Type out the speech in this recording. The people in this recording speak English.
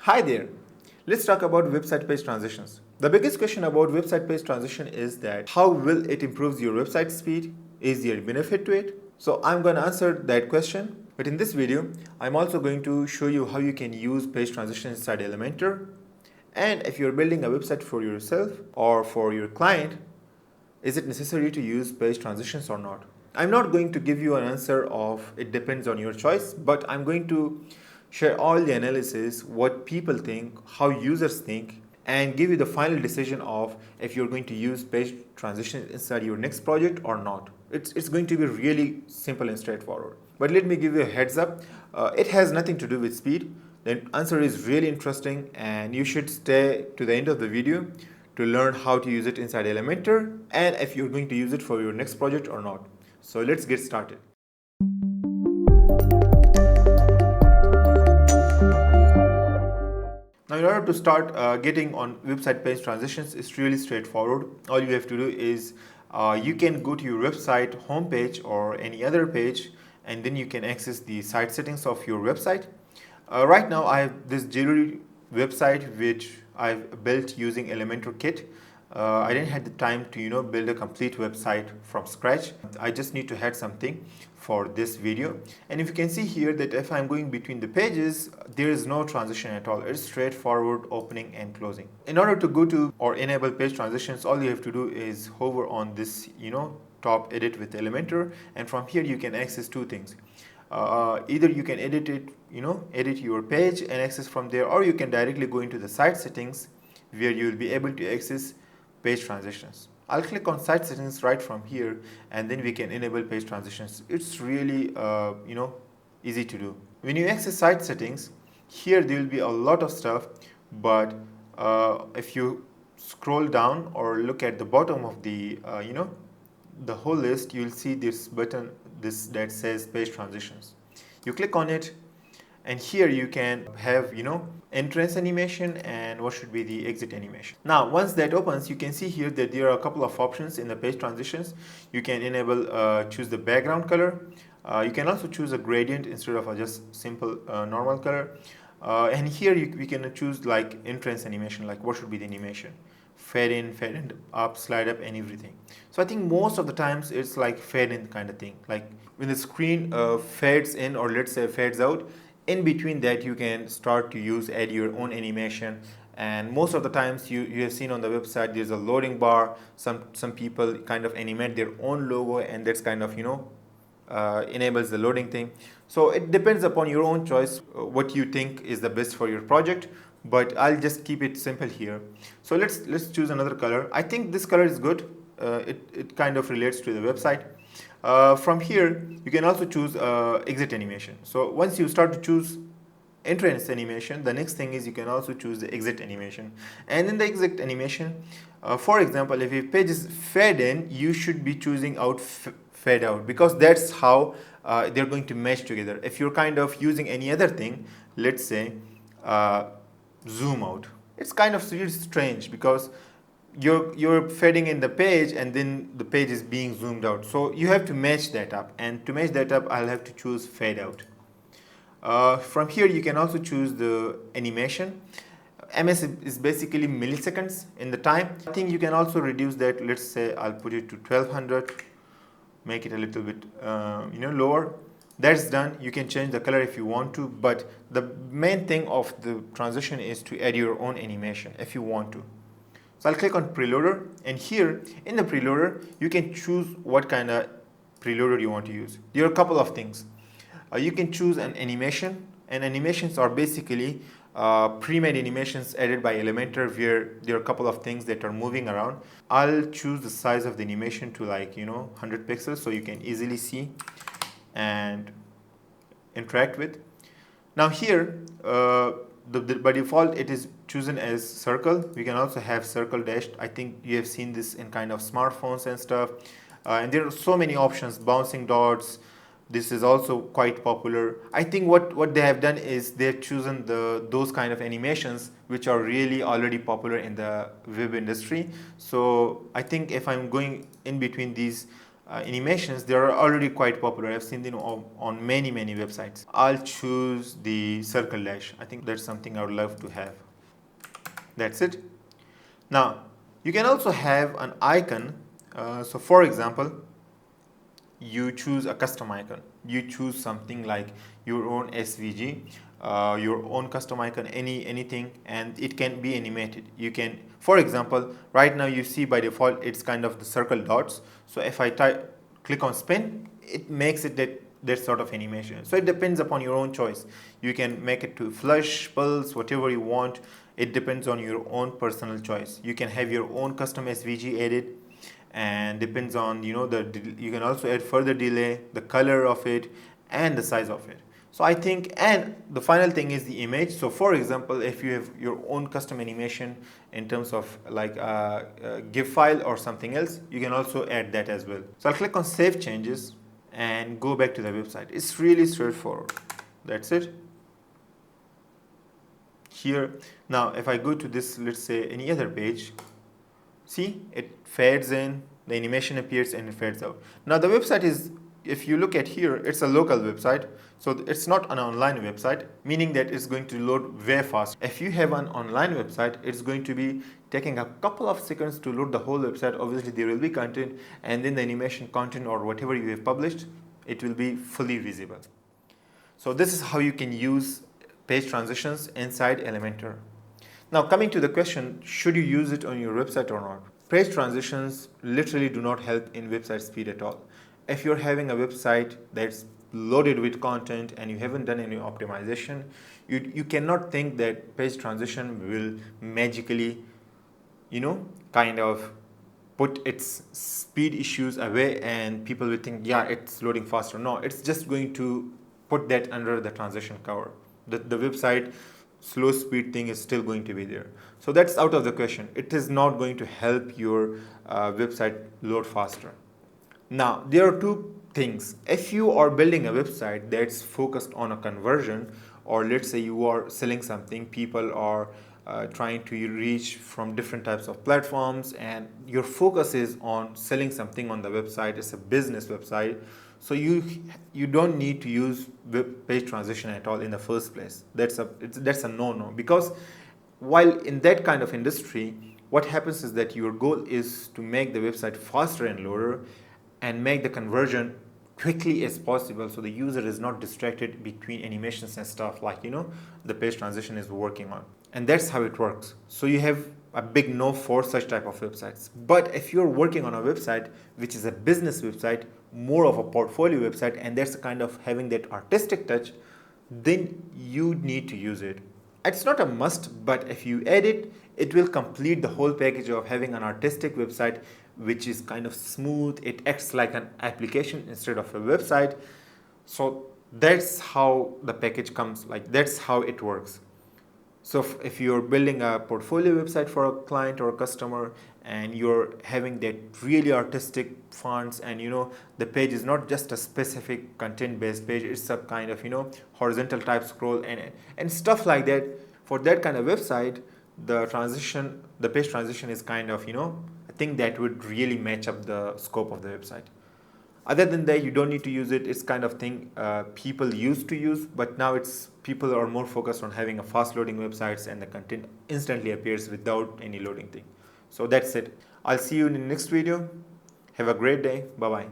Hi there. Let's talk about website page transitions. The biggest question about website page transition is that how will it improve your website speed? Is there a benefit to it? So I'm going to answer that question. But in this video, I'm also going to show you how you can use page transitions inside Elementor. And if you're building a website for yourself or for your client, is it necessary to use page transitions or not? I'm not going to give you an answer of it depends on your choice, but I'm going to share all the analysis, what people think, how users think, and give you the final decision of if you're going to use page transitions inside your next project or not. It's going to be really simple and straightforward. But let me give you a heads up. It has nothing to do with speed. The answer is really interesting and you should stay to the end of the video to learn how to use it inside Elementor and if you're going to use it for your next project or not. So let's get started. Now in order to start getting on website page transitions, it's really straightforward. All you have to do is you can go to your website homepage or any other page and then you can access the site settings of your website. Right now I have this jewelry website which I've built using Elementor kit. I didn't have the time to build a complete website from scratch. I just need to add something for this video, and if you can see here that if I'm going between the pages, there is no transition at all. It's straightforward opening and closing. In order to go to or enable page transitions, all you have to do is hover on this top edit with Elementor, and from here you can access two things. Either you can edit it, edit your page and access from there, or you can directly go into the site settings where you will be able to access page transitions. I'll click on site settings right from here and then we can enable page transitions. It's really easy to do. When you access site settings, here there will be a lot of stuff, but if you scroll down or look at the bottom of the the whole list, you'll see this button that says page transitions. You click on it and here you can have entrance animation and what should be the exit animation. Now once that opens, you can see here that there are a couple of options in the page transitions. You can enable choose the background color. You can also choose a gradient instead of a just simple normal color, and here we can choose like entrance animation, like what should be the animation, fade in up, slide up and everything. So I think most of the times it's like fade in kind of thing, like when the screen fades in or let's say fades out. In between that you can start to add your own animation, and most of the times you have seen on the website there's a loading bar. Some people kind of animate their own logo and that's kind of enables the loading thing. So it depends upon your own choice what you think is the best for your project, but I'll just keep it simple here. So let's choose another color. I think this color is good. It kind of relates to the website. From here you can also choose exit animation. So once you start to choose entrance animation, the next thing is you can also choose the exit animation. And in the exit animation, for example, if your page is fade in, you should be choosing out fade out, because that's how they're going to mesh together. If you're kind of using any other thing, let's say zoom out, it's kind of really strange because you're fading in the page and then the page is being zoomed out. So you have to match that up, and to match that up I'll have to choose fade out. From here you can also choose the animation. MS is basically milliseconds in the time. I think you can also reduce that. Let's say I'll put it to 1200, make it a little bit lower. That's done. You can change the color if you want to, but the main thing of the transition is to add your own animation if you want to. So I'll click on preloader, and here in the preloader you can choose what kind of preloader you want to use. There are a couple of things. You can choose an animation, and animations are basically pre-made animations added by Elementor where there are a couple of things that are moving around. I'll choose the size of the animation to 100 pixels so you can easily see and interact with. Now here by default it is chosen as circle. We can also have circle dashed. I think you have seen this in kind of smartphones and stuff, and there are so many options. Bouncing dots, this is also quite popular. I think what they have done is they've chosen those kind of animations which are really already popular in the web industry. So I think if I'm going in between these animations, they are already quite popular. I've seen them on many websites. I'll choose the circle dash. I think that's something I would love to have. That's it. Now you can also have an icon. So for example, you choose a custom icon. You choose something like your own SVG, your own custom icon, anything, and it can be animated. You can, for example, right now you see by default it's kind of the circle dots. So if I click on spin, it makes it that sort of animation. So it depends upon your own choice. You can make it to flush, pulse, whatever you want. It depends on your own personal choice. You can have your own custom SVG added, and depends on, you know, you can also add further delay, the color of it, and the size of it. So I think, and the final thing is the image. So for example, if you have your own custom animation in terms of like a GIF file or something else, you can also add that as well. So I'll click on save changes and go back to the website. It's really straightforward. That's it. Here, now if I go to this, let's say any other page, see, it fades in, the animation appears and it fades out. Now the website is, if you look at here, it's a local website. So it's not an online website, meaning that it's going to load way fast. If you have an online website, it's going to be taking a couple of seconds to load the whole website. Obviously there will be content, and then the animation content or whatever you have published, it will be fully visible. So this is how you can use page transitions inside Elementor. Now coming to the question, should you use it on your website or not? Page transitions literally do not help in website speed at all. If you're having a website that's loaded with content and you haven't done any optimization, you cannot think that page transition will magically, you know, kind of put its speed issues away and people will think, yeah, it's loading faster. No, it's just going to put that under the transition cover. The website slow speed thing is still going to be there. So that's out of the question. It is not going to help your website load faster. Now, there are two things. If you are building a website that's focused on a conversion, or let's say you are selling something, people are trying to reach from different types of platforms, and your focus is on selling something on the website, it's a business website, so you don't need to use web page transition at all in the first place. That's a no-no, because while in that kind of industry, what happens is that your goal is to make the website faster and loader and make the conversion quickly as possible, so the user is not distracted between animations and stuff like, you know, the page transition is working on. And that's how it works. So you have a big no for such type of websites. But if you're working on a website which is a business website, more of a portfolio website, and that's kind of having that artistic touch, then you need to use it. It's not a must, but if you add it, it will complete the whole package of having an artistic website which is kind of smooth. It acts like an application instead of a website. So that's how the package comes, like that's how it works. So if you're building a portfolio website for a client or a customer and you're having that really artistic fonts, and you know the page is not just a specific content based page, it's a kind of, you know, horizontal type scroll and stuff like that, for that kind of website, the page transition is kind of, you know, a thing that would really match up the scope of the website. Other than that, you don't need to use it. It's kind of thing people used to use, but now it's people are more focused on having a fast loading websites and the content instantly appears without any loading thing. So that's it. I'll see you in the next video. Have a great day. Bye bye.